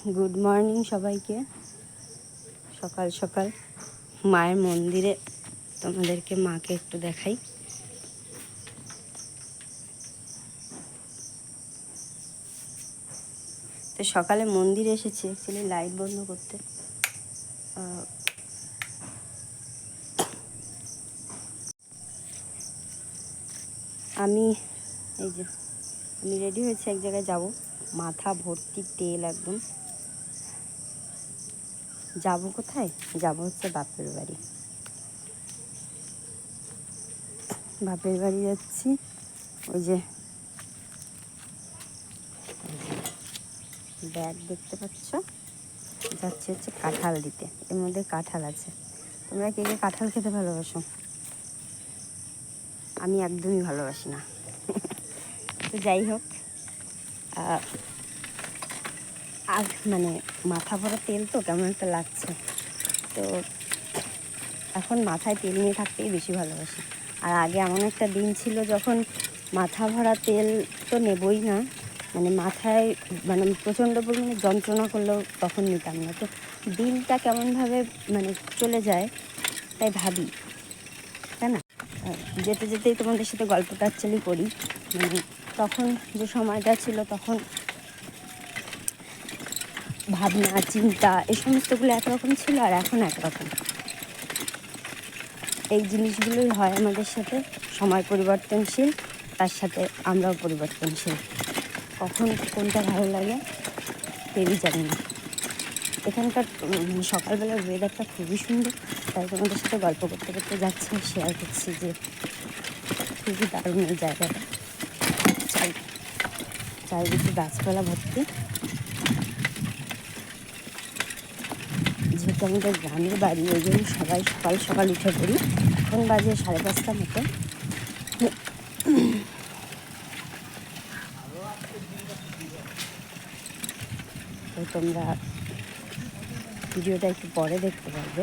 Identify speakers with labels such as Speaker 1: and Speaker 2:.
Speaker 1: Good morning সবাইকে। সকাল সকাল মায়ের মন্দিরে তোমাদেরকে মাকে একটু দেখাই। তো সকালে মন্দিরে এসেছি অ্যাকচুয়ালি লাইট বন্ধ করতে। আমি রেডি হয়েছি, এক জায়গায় যাব, মাথা ভর্তি তেল একদম। যাব কোথায়? যাব হচ্ছে বাপের বাড়ি। বাপের বাড়ি যাচ্ছি। ওই যে ব্যাগ দেখতে পাচ্ছ, যাচ্ছে হচ্ছে কাঁঠাল দিতে। এর মধ্যে কাঁঠাল আছে। তোমরা কে কে কাঁঠাল খেতে ভালোবাসো? আমি একদমই ভালোবাসি না। তো যাই হোক, আর মানে মাথা ভরা তেল তো কেমন একটা লাগছে। তো এখন মাথায় তেল নিয়ে থাকতেই বেশি ভালোবাসি। আর আগে এমন একটা দিন ছিল যখন মাথা ভরা তেল তো নেবই না, মানে মাথায় মানে প্রচণ্ড পরিমাণে যন্ত্রণা করলেও তখন নিতাম না। তো দিনটা কেমনভাবে মানে চলে যায় তাই ভাবি, তাই না? যেতে যেতেই তোমাদের সাথে গল্পটা অ্যাকচুয়ালি করি। মানে তখন যে সময়টা ছিল, তখন ভাবনা চিন্তা এই সমস্তগুলো একরকম ছিল, আর এখন একরকম। এই জিনিসগুলোই হয় আমাদের সাথে। সময় পরিবর্তনশীল, তার সাথে আমরাও পরিবর্তনশীল। কখন কোনটা ভালো লাগে কেউই জানি না। এখানকার সকালবেলার ওয়েদারটা খুবই সুন্দর, তাই তোমাদের সাথে গল্প করতে করতে যাচ্ছি, শেয়ার করছি যে খুবই দারুণ এই জায়গাটা। চারিদিকে গাছপালা ভর্তি। যেহেতু আমাদের গ্রামের বাড়ি, ওই জন্য সবাই সকাল সকাল উঠে পড়ি। এখন বাজে 5:30 মতো। তো তোমরা ভিডিওটা একটু পরে দেখতে পারবে।